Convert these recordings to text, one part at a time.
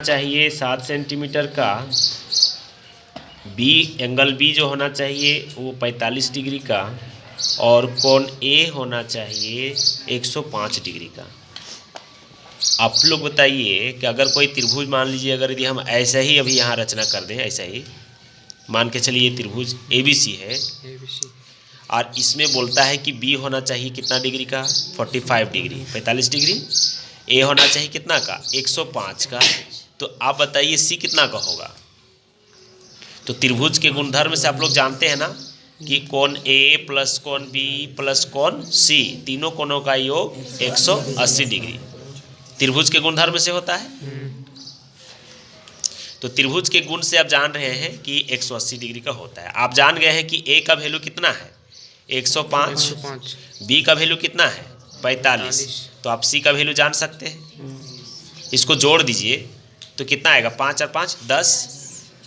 चाहिए 7 सेंटीमीटर का, B angle B जो होना चाहिए वो 45 डिग्री का, और कोण ए होना चाहिए 105 डिग्री का। आप लोग बताइए कि अगर कोई त्रिभुज, मान लीजिए अगर यदि हम ऐसा ही अभी यहाँ रचना कर दें, ऐसा ही मान के चलिए ये त्रिभुज ABC है, और इसमें बोलता है कि बी होना चाहिए कितना डिग्री का, 45 डिग्री, 45 डिग्री। ए होना चाहिए कितना का, 105 का। तो आप बताइए सी कितना का होगा। तो त्रिभुज के गुणधर्म से आप लोग जानते हैं ना कि कोण ए प्लस कोण बी प्लस कोण सी, तीनों कोणों का योग 180 डिग्री त्रिभुज के गुणधर्म से होता है। तो त्रिभुज के गुण से आप जान रहे हैं कि 180 डिग्री का होता है। आप जान गए हैं कि ए का वैल्यू कितना है, 105, बी का वैल्यू कितना है, 45। तो आप सी का वैल्यू जान सकते हैं। इसको जोड़ दीजिए तो कितना आएगा, 5 और 5 10,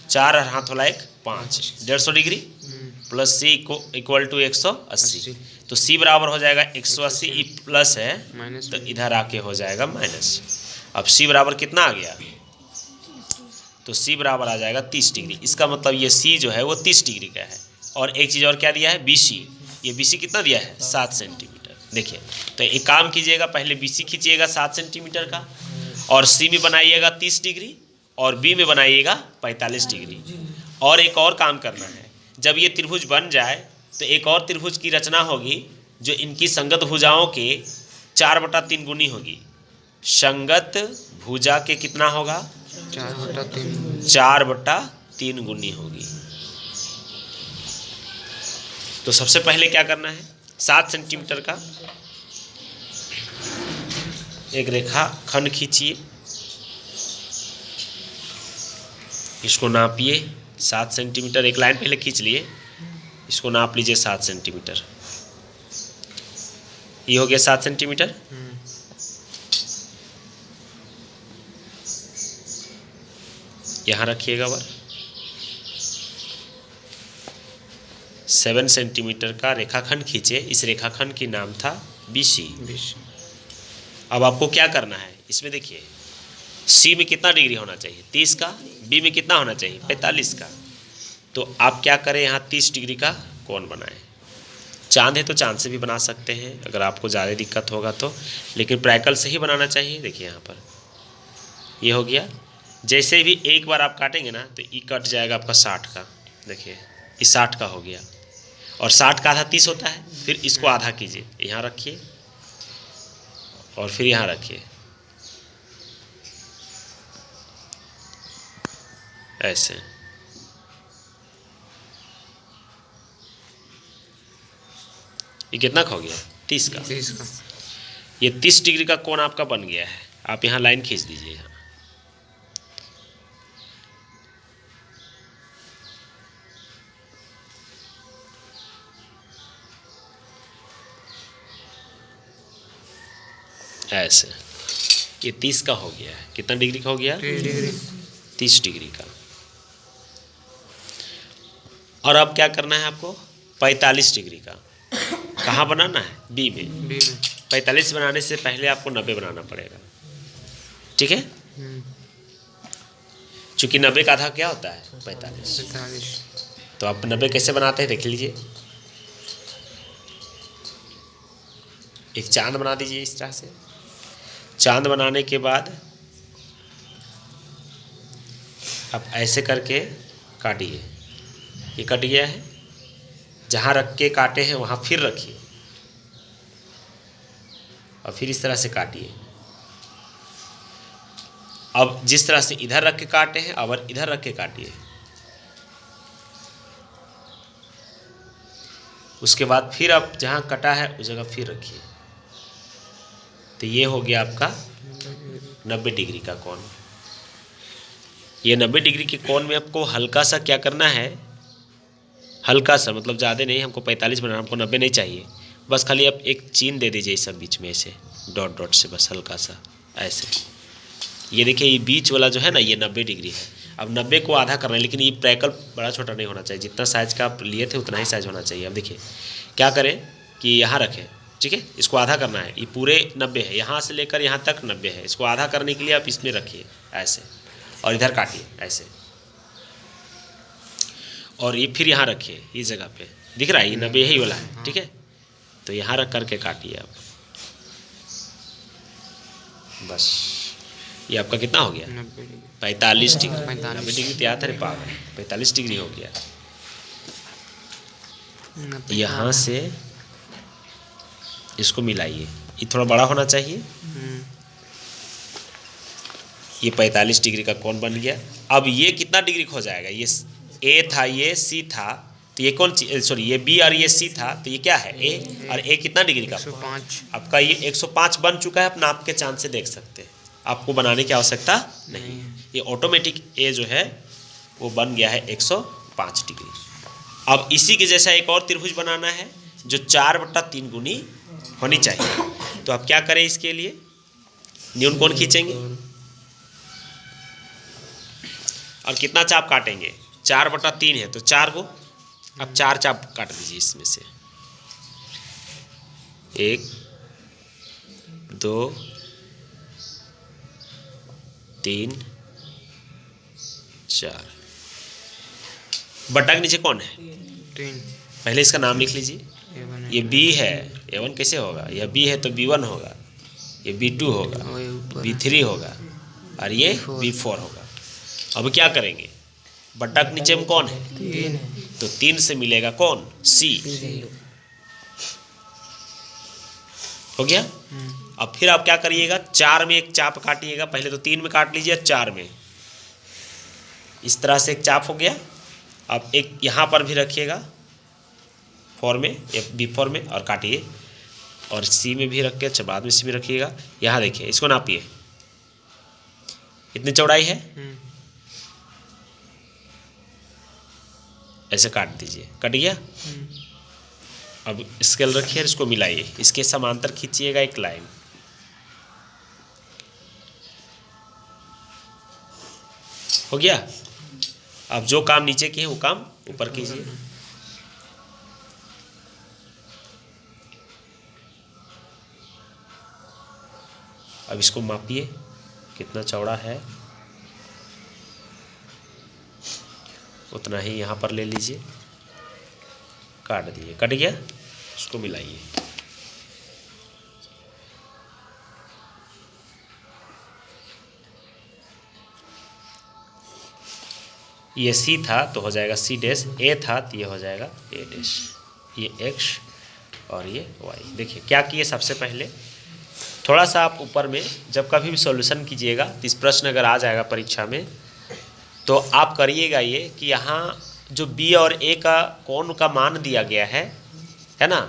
4 और हाथ वाला 1 5, 150 degree plus C equal to 180। तो सी बराबर हो जाएगा 180, प्लस है तो इधर आके हो जाएगा माइनस। अब सी बराबर कितना आ गया, तो सी बराबर आ जाएगा 30 डिग्री। इसका मतलब ये सी जो है वो 30 डिग्री का है। और एक चीज़ और क्या दिया है, BC। ये BC कितना दिया है, 7 सेंटीमीटर। देखिए तो एक काम कीजिएगा, पहले BC खींचिएगा 7 सेंटीमीटर का, और सी में बनाइएगा 30 डिग्री, और बी में बनाइएगा 45 डिग्री। और एक और काम करना है, जब ये त्रिभुज बन जाए तो एक और त्रिभुज की रचना होगी जो इनकी संगत भुजाओं के 4/3 गुनी होगी। संगत भुजा के कितना होगा, 4/3 गुनी होगी। तो सबसे पहले क्या करना है, 7 सेंटीमीटर का एक रेखा खंड खींचिए, इसको नापिए 7 सेंटीमीटर। एक लाइन पहले खींच लिए, इसको नाप लीजिए 7 सेंटीमीटर। ये हो गया 7 सेंटीमीटर। यहाँ रखिएगा बार। 7 सेंटीमीटर का रेखाखंड खींचे। इस रेखाखंड की नाम था BC। अब आपको क्या करना है, इसमें देखिए सी में कितना डिग्री होना चाहिए, 30 का, बी में कितना होना चाहिए, 45 का। तो आप क्या करें, यहाँ 30 डिग्री का कोण बनाएं। चांद है तो चांद से भी बना सकते हैं अगर आपको ज़्यादा दिक्कत होगा तो, लेकिन प्रैक्टिकल से ही बनाना चाहिए। देखिए यहाँ पर ये हो गया। जैसे भी एक बार आप काटेंगे ना तो ये कट जाएगा आपका 60 का। देखिए ये 60 का हो गया, और 60 का आधा 30 होता है। फिर इसको आधा कीजिए, यहाँ रखिए और फिर यहाँ रखिए, ऐसे। ये कितना का हो गया, 30 का। ये 30 डिग्री का कोण आपका बन गया है। आप यहाँ लाइन खींच दीजिए, यहाँ ऐसे। ये 30 का हो गया है। कितना डिग्री का हो गया, 30 डिग्री का। और अब क्या करना है आपको, 45 डिग्री का। कहाँ बनाना है, बी में। 45 बनाने से पहले आपको 90 बनाना पड़ेगा, ठीक है। चूँकि 90 का आधा क्या होता है, 45। तो आप 90 कैसे बनाते हैं देख लीजिए। एक चांद बना दीजिए इस तरह से। चांद बनाने के बाद आप ऐसे करके काटिए। ये कट गया है, जहाँ रख के काटे हैं वहाँ फिर रखिए, और फिर इस तरह से काटिए। अब जिस तरह से इधर रख के काटे हैं, अब इधर रख के काटिए। उसके बाद फिर आप जहाँ कटा है उस जगह फिर रखिए। तो ये हो गया आपका 90 डिग्री का कोण। ये 90 डिग्री के कोण में आपको हल्का सा क्या करना है, हल्का सा, मतलब ज़्यादा नहीं, हमको 45 बनाना, हमको 90 नहीं चाहिए। बस खाली आप एक चिन्ह दे दीजिए सब बीच में ऐसे डॉट डॉट से, बस हल्का सा ऐसे। ये देखिए ये बीच वाला जो है ना ये 90 डिग्री है। अब 90 को आधा करना है, लेकिन ये प्रैक्टिकल बड़ा छोटा नहीं होना चाहिए। जितना साइज़ का आप लिए थे उतना ही साइज़ होना चाहिए। अब देखिए क्या करें कि यहाँ रखें, ठीक है, इसको आधा करना है। ये पूरे 90 है, यहाँ से लेकर यहाँ तक 90 है। इसको आधा करने के लिए आप इसमें रखिए ऐसे, और इधर काटिए ऐसे, और ये फिर यहाँ रखिए इस जगह पे, दिख रहा है ये 90 यही वाला है, ठीक है। तो यहाँ रख करके काटिए आप, बस ये आपका कितना हो गया 45 डिग्री। 90 डिग्री तो याद है पावर, 45 डिग्री हो गया। यहाँ से इसको मिलाइए, ये थोड़ा बड़ा होना चाहिए। ये 45 डिग्री का कोण बन गया। अब ये कितना डिग्री हो जाएगा, ये ए था, ये सी था, तो ये कौन चीज, सॉरी ये बी और ये सी था, तो ये क्या है ए, और ए कितना डिग्री का 105। आपका ये 105 बन चुका है। आप नाप के चांद से देख सकते हैं, आपको बनाने की आवश्यकता नहीं, ये ऑटोमेटिक ए जो है वो बन गया है 105 डिग्री। अब इसी के जैसा एक और त्रिभुज बनाना है जो 4/3 गुनी होनी चाहिए। तो आप क्या करें, इसके लिए न्यून कोण खींचेंगे और कितना चाप काटेंगे, 4/3 है तो 4 को, अब 4 चाप काट दीजिए इसमें से, 1 2 3 4। बट्टा के नीचे कौन है, 3। पहले इसका नाम लिख लीजिए। ये B है, A1 कैसे होगा, यह B है तो B1 होगा, ये B2 होगा, B3 होगा और ये B4 होगा। अब क्या करेंगे, बट्टा के नीचे में कौन है, 3 तो 3 से मिलेगा कौन, C हो गया। अब फिर आप क्या करिएगा, 4 में एक चाप काटिएगा, पहले तो 3 में काट लीजिए, 4 में इस तरह से एक चाप हो गया। अब एक यहाँ पर भी रखिएगा 4 में, B4 में, और काटिए, और C में भी रख के, अच्छा बाद में C में रखिएगा। यहाँ देखिए, इसको नापिए, इतनी चौड़ाई है, ऐसे काट दीजिए, कट गया। अब स्केल रखिए और इसको मिलाइए, इसके समांतर खींचिएगा एक लाइन, हो गया। अब जो काम नीचे किए वो काम ऊपर कीजिए। अब इसको मापिए कितना चौड़ा है, उतना ही यहाँ पर ले लीजिए, काट दिए, कट गया। इसको मिलाइए, ये C था तो हो जाएगा C डैश, A था तो ये हो जाएगा A डैश, ये X और ये Y। देखिए क्या किए, सबसे पहले थोड़ा सा आप ऊपर में जब कभी भी सॉल्यूशन कीजिएगा तो इस प्रश्न अगर आ जाएगा परीक्षा में, तो आप करिएगा ये कि यहाँ जो B और A का कोण का मान दिया गया है ना,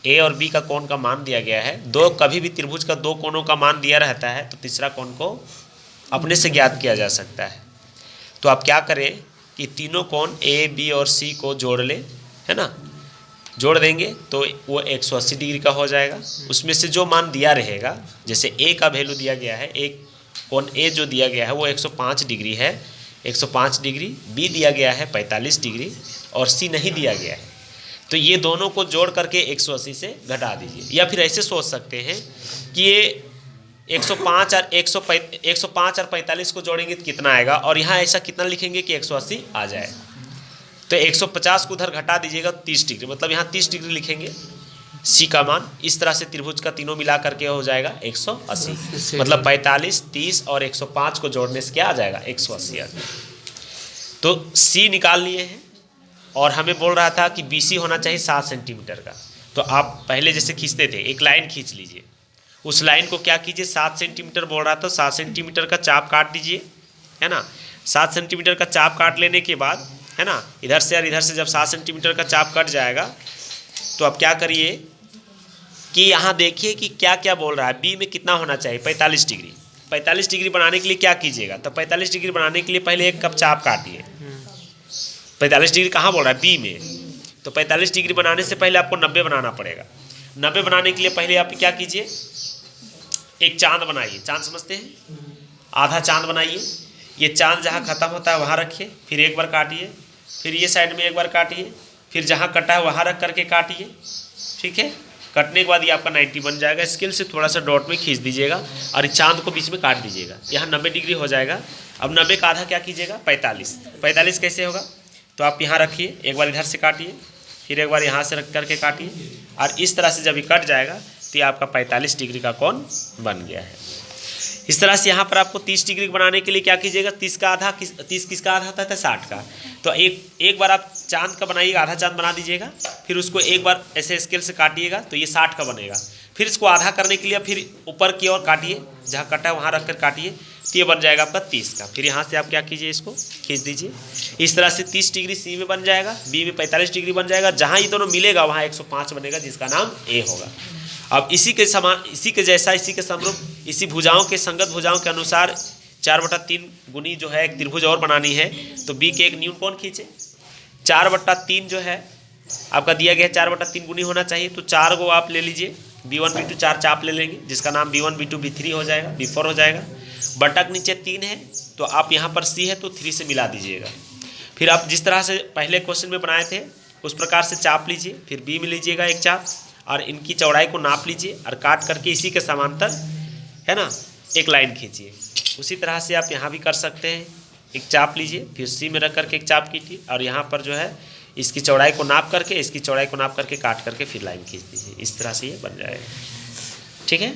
A और B का कोण का मान दिया गया है, दो कभी भी त्रिभुज का दो कोणों का मान दिया रहता है तो तीसरा कोण को अपने से ज्ञात किया जा सकता है। तो आप क्या करें कि तीनों कोण A B और C को जोड़ लें, है ना, जोड़ देंगे तो वो 180 डिग्री का हो जाएगा। उसमें से जो मान दिया रहेगा, जैसे A का वैल्यू दिया गया है, एक कोण A जो दिया गया है वो 105 डिग्री है, 105 डिग्री, B दिया गया है 45 डिग्री और C नहीं दिया गया है, तो ये दोनों को जोड़ करके 180 से घटा दीजिए। या फिर ऐसे सोच सकते हैं कि ये 105 और 45 को जोड़ेंगे तो कितना आएगा, और यहाँ ऐसा कितना लिखेंगे कि 180 आ जाए, तो 150 को उधर घटा दीजिएगा 30 डिग्री, मतलब यहाँ 30 डिग्री लिखेंगे C का मान। इस तरह से त्रिभुज का तीनों मिला करके हो जाएगा 180, मतलब 45, 30 और 105 को जोड़ने से क्या आ जाएगा, 180 आ जाएगा। तो C निकाल लिए हैं, और हमें बोल रहा था कि BC होना चाहिए 7 सेंटीमीटर का। तो आप पहले जैसे खींचते थे, एक लाइन खींच लीजिए, उस लाइन को क्या कीजिए, 7 सेंटीमीटर बोल रहा था, 7 सेंटीमीटर का चाप काट दीजिए, है ना। 7 सेंटीमीटर का चाप काट लेने के बाद, है ना, इधर से और इधर से जब 7 सेंटीमीटर का चाप कट जाएगा तो आप क्या करिए कि यहाँ देखिए कि क्या क्या बोल रहा है, B में कितना होना चाहिए, 45 डिग्री। 45 डिग्री बनाने के लिए क्या कीजिएगा, तो 45 डिग्री बनाने के लिए पहले एक कप चाप काटिए। 45 डिग्री कहाँ बोल रहा है, B में, तो 45 डिग्री बनाने से पहले आपको 90 बनाना पड़ेगा। 90 बनाने के लिए पहले आप क्या कीजिए, एक चांद बनाइए, चांद समझते हैं, आधा चांद बनाइए। ये चांद जहाँ ख़त्म होता है वहाँ रखिए, फिर एक बार काटिए, फिर ये साइड में एक बार काटिए, फिर जहाँ कटा है वहाँ रख करके काटिए, ठीक है। कटने के बाद ये आपका 90 बन जाएगा। स्केल से थोड़ा सा डॉट में खींच दीजिएगा और चांद को बीच में काट दीजिएगा, यहाँ 90 डिग्री हो जाएगा। अब 90 का आधा क्या कीजिएगा 45। 45 कैसे होगा, तो आप यहाँ रखिए, एक बार इधर से काटिए, फिर एक बार यहाँ से रख करके काटिए, और इस तरह से जब ये कट जाएगा तो ये आपका 45 डिग्री का कोण बन गया है। इस तरह से यहाँ पर आपको 30 डिग्री बनाने के लिए क्या कीजिएगा, 30 का आधा 30 किसका आधा होता था 60 का, तो एक बार आप चांद का बनाइएगा, आधा चांद बना दीजिएगा, फिर उसको एक बार ऐसे स्केल से काटिएगा तो ये 60 का बनेगा। फिर इसको आधा करने के लिए फिर ऊपर की ओर काटिए, जहाँ कटा है वहाँ रख कर काटिए, तो ये बन जाएगा आपका 30 का। फिर यहाँ से आप क्या कीजिए, इसको खींच दीजिए। इस तरह से 30 डिग्री सी में बन जाएगा, बी में 45 डिग्री बन जाएगा। जहाँ ये दोनों मिलेगा वहाँ 105 बनेगा, जिसका नाम ए होगा। अब इसी के समान, इसी के जैसा, इसी के समरूप, इसी भुजाओं के संगत भुजाओं के अनुसार 4/3 गुनी जो है एक त्रिभुज और बनानी है, तो बी के एक न्यून कोण खींचे। 4/3 जो है आपका दिया गया 4/3 गुनी होना चाहिए, तो 4 को आप ले लीजिए, B1 B2 4 चाप ले लेंगे, जिसका नाम B1 B2 B3 हो जाएगा, B4 हो जाएगा। बटक नीचे 3 है, तो आप यहाँ पर C है तो 3 से मिला दीजिएगा। फिर आप जिस तरह से पहले क्वेश्चन में बनाए थे उस प्रकार से चाप लीजिए, फिर B में लीजिएगा एक चाप, और इनकी चौड़ाई को नाप लीजिए और काट करके इसी के समांतर है ना एक लाइन खींचिए। उसी तरह से आप यहाँ भी कर सकते हैं, एक चाप लीजिए, फिर C में रख करके एक चाप कीजिए, और यहाँ पर जो है इसकी चौड़ाई को नाप करके, इसकी चौड़ाई को नाप करके काट करके फिर लाइन खींच दीजिए। इस तरह से ये बन जाएगा। ठीक है।